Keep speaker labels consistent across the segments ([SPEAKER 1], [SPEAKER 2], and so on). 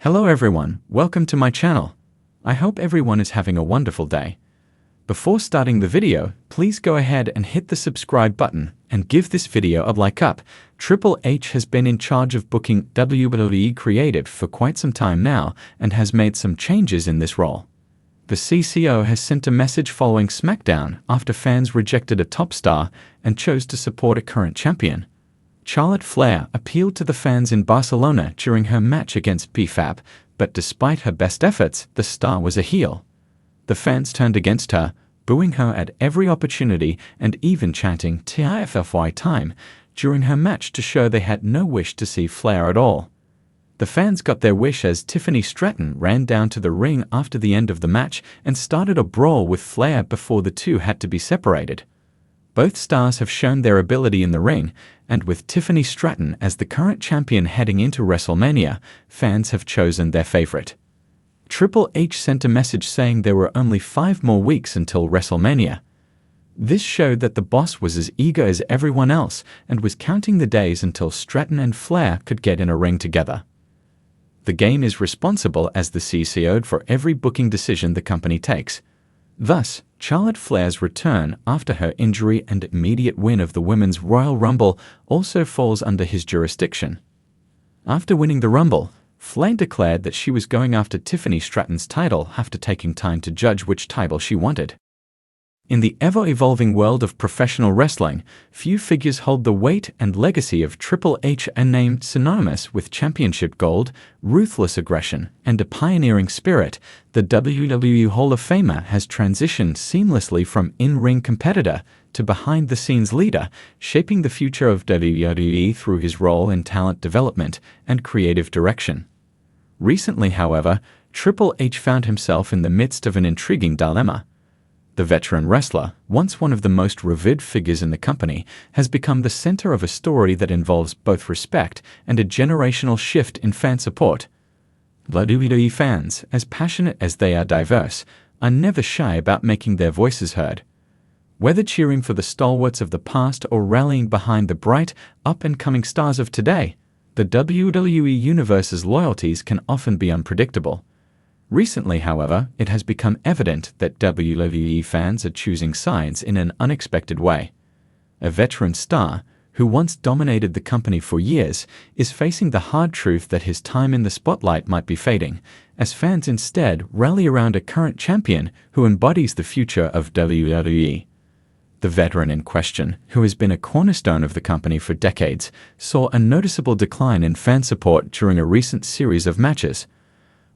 [SPEAKER 1] Hello everyone, welcome to my channel. I hope everyone is having a wonderful day. Before starting the video, please go ahead and hit the subscribe button and give this video a like up. Triple H has been in charge of booking WWE creative for quite some time now and has made some changes in this role. The CCO has sent a message following SmackDown after fans rejected a top star and chose to support a current champion. Charlotte Flair appealed to the fans in Barcelona during her match against PFAB, but despite her best efforts, the star was a heel. The fans turned against her, booing her at every opportunity and even chanting "TIFFY time" during her match to show they had no wish to see Flair at all. The fans got their wish as Tiffany Stratton ran down to the ring after the end of the match and started a brawl with Flair before the two had to be separated. Both stars have shown their ability in the ring, and with Tiffany Stratton as the current champion heading into WrestleMania, fans have chosen their favorite. Triple H sent a message saying there were only 5 more weeks until WrestleMania. This showed that the boss was as eager as everyone else and was counting the days until Stratton and Flair could get in a ring together. The game is responsible as the CCO for every booking decision the company takes. Thus, Charlotte Flair's return after her injury and immediate win of the Women's Royal Rumble also falls under his jurisdiction. After winning the Rumble, Flair declared that she was going after Tiffany Stratton's title after taking time to judge which title she wanted. In the ever-evolving world of professional wrestling, few figures hold the weight and legacy of Triple H, a name synonymous with championship gold, ruthless aggression, and a pioneering spirit. The WWE Hall of Famer has transitioned seamlessly from in-ring competitor to behind-the-scenes leader, shaping the future of WWE through his role in talent development and creative direction. Recently, however, Triple H found himself in the midst of an intriguing dilemma. The veteran wrestler, once one of the most revered figures in the company, has become the center of a story that involves both respect and a generational shift in fan support. WWE fans, as passionate as they are diverse, are never shy about making their voices heard. Whether cheering for the stalwarts of the past or rallying behind the bright, up-and-coming stars of today, the WWE Universe's loyalties can often be unpredictable. Recently, however, it has become evident that WWE fans are choosing sides in an unexpected way. A veteran star, who once dominated the company for years, is facing the hard truth that his time in the spotlight might be fading, as fans instead rally around a current champion who embodies the future of WWE. The veteran in question, who has been a cornerstone of the company for decades, saw a noticeable decline in fan support during a recent series of matches.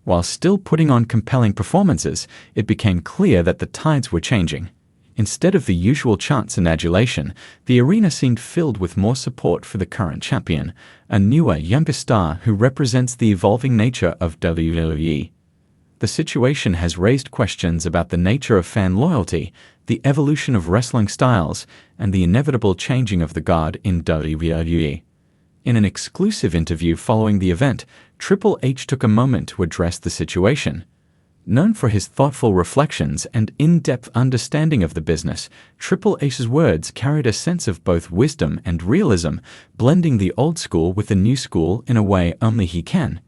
[SPEAKER 1] While still putting on compelling performances, it became clear that the tides were changing. Instead of the usual chants and adulation, the arena seemed filled with more support for the current champion, a newer, younger star who represents the evolving nature of WWE. The situation has raised questions about the nature of fan loyalty, the evolution of wrestling styles, and the inevitable changing of the guard in WWE. In an exclusive interview following the event, Triple H took a moment to address the situation. Known for his thoughtful reflections and in-depth understanding of the business, Triple H's words carried a sense of both wisdom and realism, blending the old school with the new school in a way only he can.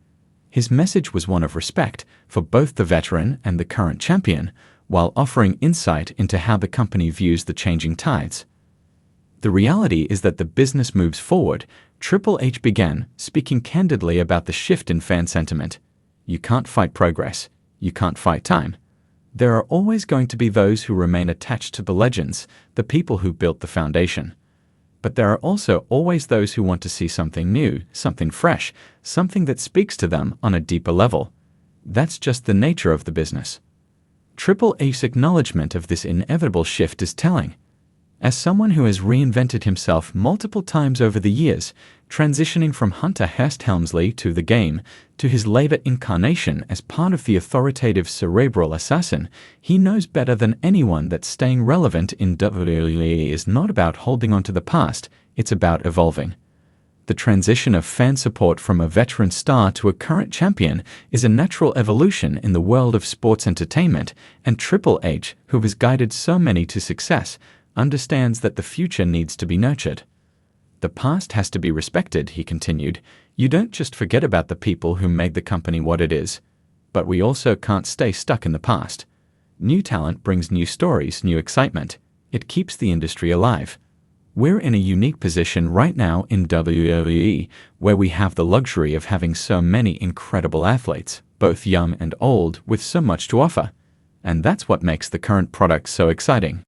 [SPEAKER 1] His message was one of respect for both the veteran and the current champion, while offering insight into how the company views the changing tides. The reality is that the business moves forward. Triple H began, speaking candidly about the shift in fan sentiment. You can't fight progress. You can't fight time. There are always going to be those who remain attached to the legends, the people who built the foundation. But there are also always those who want to see something new, something fresh, something that speaks to them on a deeper level. That's just the nature of the business. Triple H's acknowledgement of this inevitable shift is telling. As someone who has reinvented himself multiple times over the years, transitioning from Hunter Hearst Helmsley to the game, to his later incarnation as part of the authoritative cerebral assassin, he knows better than anyone that staying relevant in WWE is not about holding on to the past, it's about evolving. The transition of fan support from a veteran star to a current champion is a natural evolution in the world of sports entertainment, and Triple H, who has guided so many to success, understands that the future needs to be nurtured. The past has to be respected, he continued. You don't just forget about the people who made the company what it is, but we also can't stay stuck in the past. New talent brings new stories, new excitement. It keeps the industry alive. We're in a unique position right now in WWE, where we have the luxury of having so many incredible athletes, both young and old, with so much to offer. And that's what makes the current product so exciting.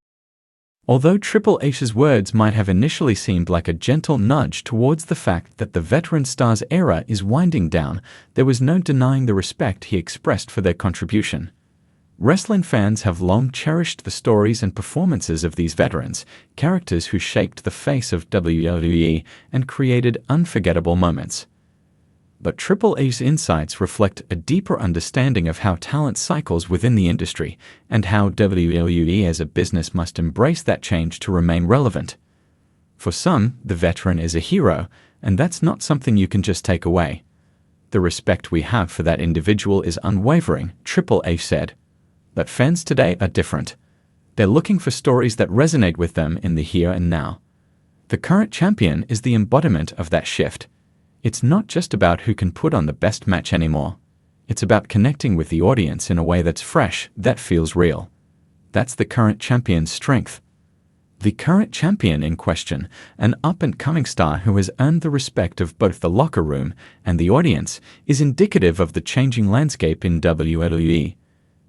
[SPEAKER 1] Although Triple H's words might have initially seemed like a gentle nudge towards the fact that the veteran star's era is winding down, there was no denying the respect he expressed for their contribution. Wrestling fans have long cherished the stories and performances of these veterans, characters who shaped the face of WWE and created unforgettable moments. But Triple H's insights reflect a deeper understanding of how talent cycles within the industry and how WWE as a business must embrace that change to remain relevant. For some, the veteran is a hero, and that's not something you can just take away. The respect we have for that individual is unwavering, Triple H said. But fans today are different. They're looking for stories that resonate with them in the here and now. The current champion is the embodiment of that shift. It's not just about who can put on the best match anymore. It's about connecting with the audience in a way that's fresh, that feels real. That's the current champion's strength. The current champion in question, an up-and-coming star who has earned the respect of both the locker room and the audience, is indicative of the changing landscape in WWE.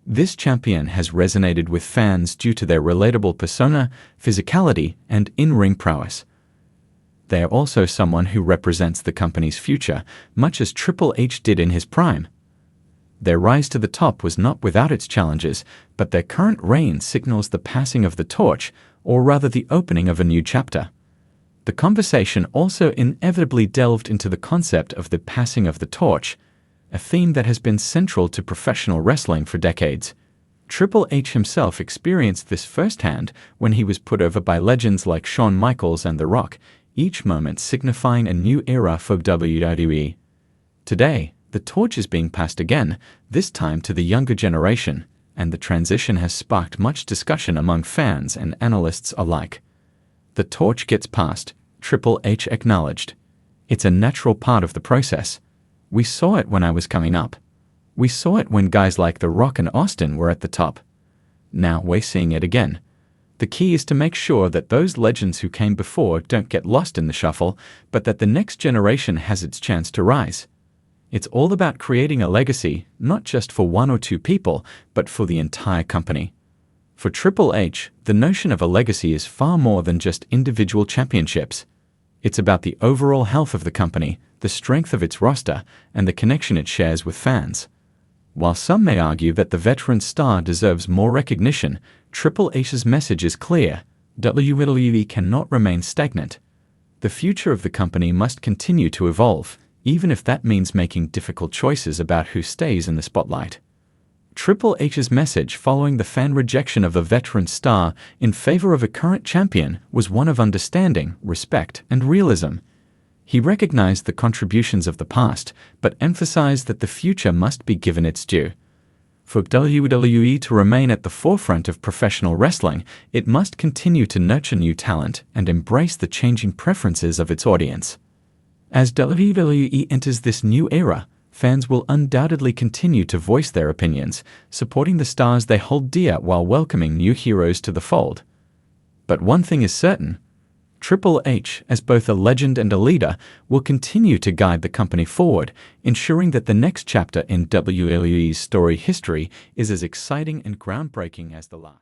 [SPEAKER 1] This champion has resonated with fans due to their relatable persona, physicality, and in-ring prowess. They are also someone who represents the company's future, much as Triple H did in his prime. Their rise to the top was not without its challenges, but their current reign signals the passing of the torch, or rather the opening of a new chapter. The conversation also inevitably delved into the concept of the passing of the torch, a theme that has been central to professional wrestling for decades. Triple H himself experienced this firsthand when he was put over by legends like Shawn Michaels and The Rock, each moment signifying a new era for WWE. Today, the torch is being passed again, this time to the younger generation, and the transition has sparked much discussion among fans and analysts alike. The torch gets passed, Triple H acknowledged. It's a natural part of the process. We saw it when I was coming up. We saw it when guys like The Rock and Austin were at the top. Now we're seeing it again. The key is to make sure that those legends who came before don't get lost in the shuffle, but that the next generation has its chance to rise. It's all about creating a legacy, not just for one or two people, but for the entire company. For Triple H, the notion of a legacy is far more than just individual championships. It's about the overall health of the company, the strength of its roster, and the connection it shares with fans. While some may argue that the veteran star deserves more recognition, Triple H's message is clear: WWE cannot remain stagnant. The future of the company must continue to evolve, even if that means making difficult choices about who stays in the spotlight. Triple H's message following the fan rejection of a veteran star in favor of a current champion was one of understanding, respect, and realism. He recognized the contributions of the past, but emphasized that the future must be given its due. For WWE to remain at the forefront of professional wrestling, it must continue to nurture new talent and embrace the changing preferences of its audience. As WWE enters this new era, fans will undoubtedly continue to voice their opinions, supporting the stars they hold dear while welcoming new heroes to the fold. But one thing is certain: Triple H, as both a legend and a leader, will continue to guide the company forward, ensuring that the next chapter in WWE's story history is as exciting and groundbreaking as the last.